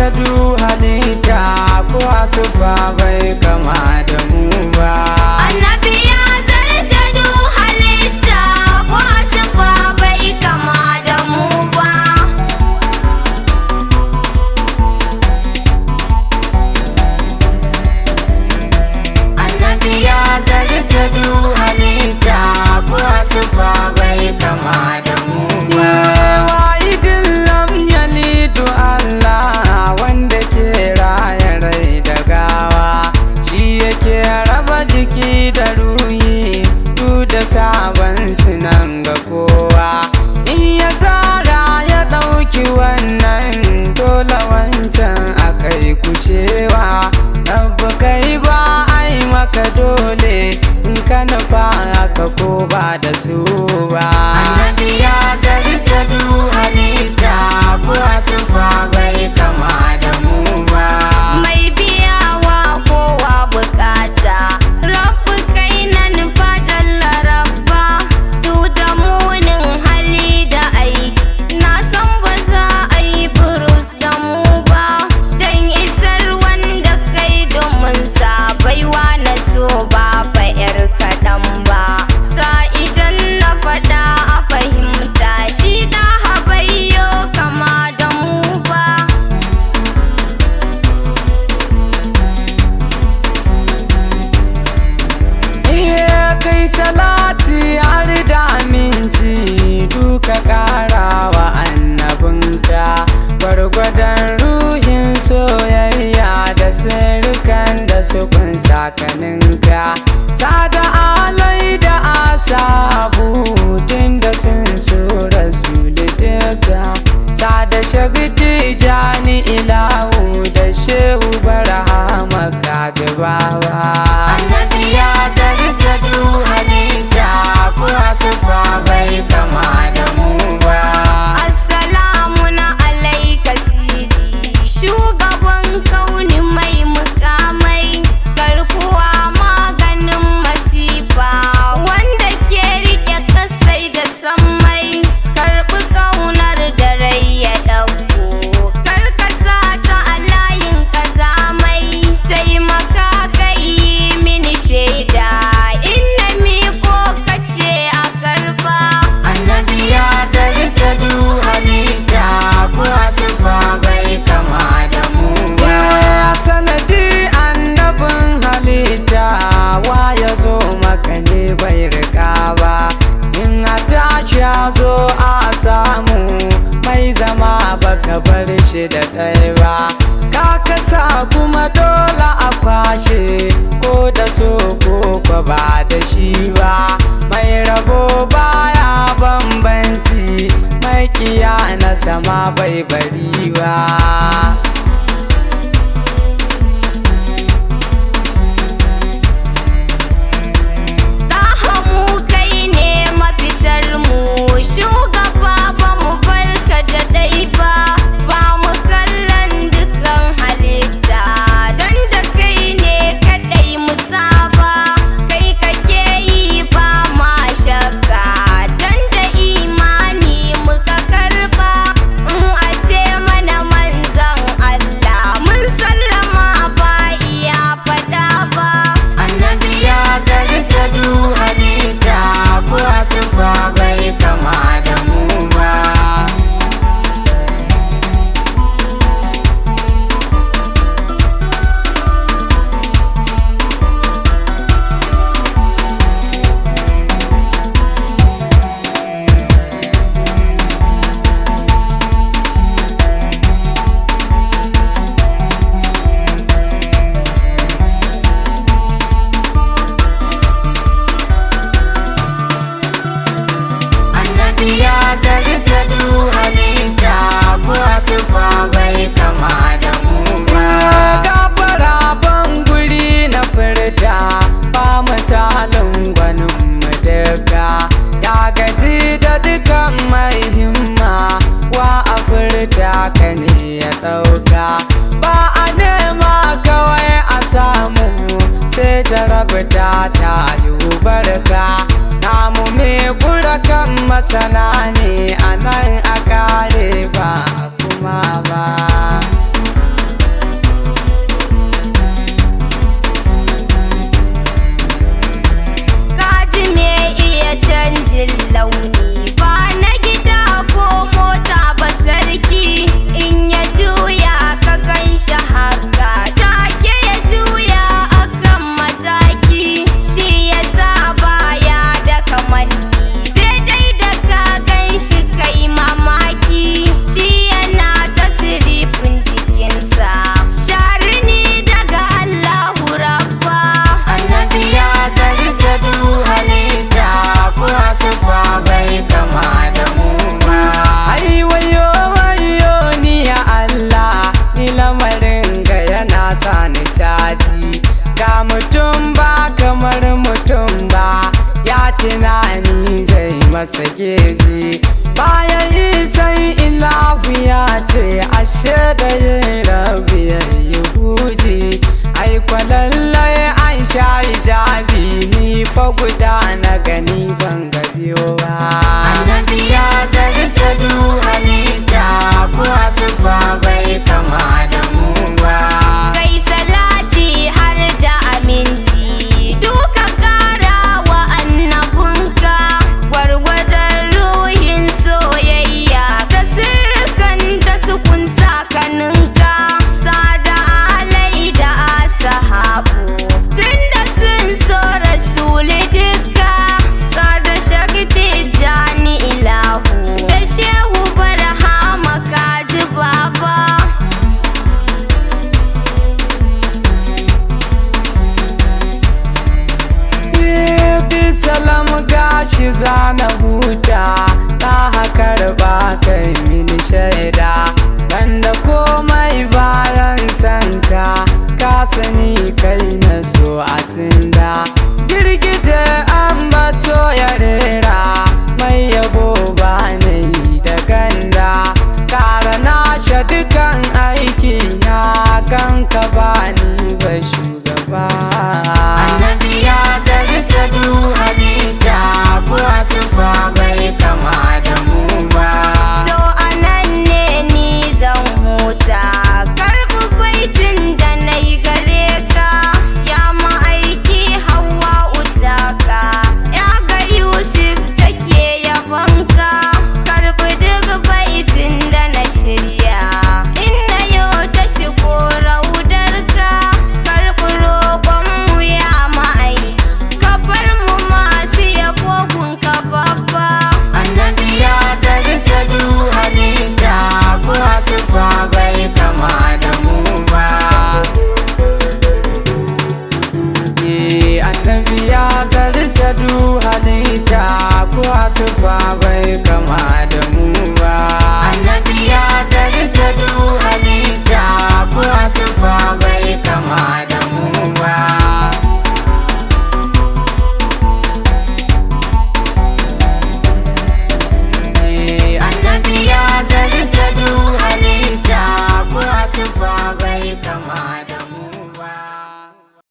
zarta du halitta ko asuba bai kama da mu ba. Annabi ya zarta du halitta ko asuba bai kama da mu ba. Annabi ya zarta du halitta ko asuba bai kama da mu ba. Wahidin lam yalidu Allah wanda ke raya rai da gawa, shi yake raba jiki da ruhi duk da sabon sunan ga kowa. In ya tsara ya ɗauki wannan dole wancan akai kushewa. Rabbu kai ba ai maka dole in ka nufa haka ko ba da su ba. Annabi ya zarta du halitta ko asuba bai kama da mu ba. Mai biyawa kowa bukata, Rabbu kai na nufa jalla rabba. Duk da munin hali da aiki, na san ba za a yi burus da mu ba. Dan isar wanda kai domin sa baiwa na so ba fa 'yar kaɗan ba. Sa idan na faɗa a fahimta, shi da habayyo kama da mu ba. Iya kai salati har da aminci duka ƙarawa annabinka, gwargwadon ruhin soyayya da sirrikan da su kunsa kaninka. Sada alai da asabu tun da sun so rasulu duka. Sada shagti jani ilahu da shehu barahama kajibawa. Annabi ya zarta du halitta ko asuba bai kama da mu ba. Assalamu na alaika sidi, shugaban kauni mai mukamai, garkuwa maganin masifa, wanda ke rike kasai da sammai. Karɓi ƙaunar da rai ya ɗauko, karkasa ta a layin ƙazamai. Taimaka ka yi mini shaida, inna miko kace a karɓa. Annabi ya zarta du halitta ko asuba bai kama da mu ba. Sanadi annabin halitta wa ya zo maka ne bai rika ba. In a tashi ya zo a samu mai zama baka bar shi da ɗaya ba. Ka kasa kuma dole a kwashe ko da so ko kwa ba da shi ba. Mai rabo baya bambanci, makiya na sama bai bari ba. Mu kai ne mafitar mu, shugaba ba mu barka da ɗai ba. Ba mu kallon dukan halitta, don da kai ne kaɗai mu saba. Kai kake yi ba ma shakka, don da imani muka karba. In a ce mana manzan Allah, mun sallama ba iya faɗa ba. Annabi ya zarta du halitta ko asuba bai kama da mu ba. jarabta ta yi barka namu me kura kan masana ne a nan a kare ba kuma ba. masa geji. Baya yi sai ilahu ya ce ashe da yin rabi ya yi huji. Ai lallai an sha hijabi ni fa guda na gani ban ga biyo ba. Annabi ya zarta du halitta ko asuba bai kama da mu ba. Kai salati har da aminci duka kara wa annabinka, gwargwadon ruhin soyayya da sirkan da su kunsa kanin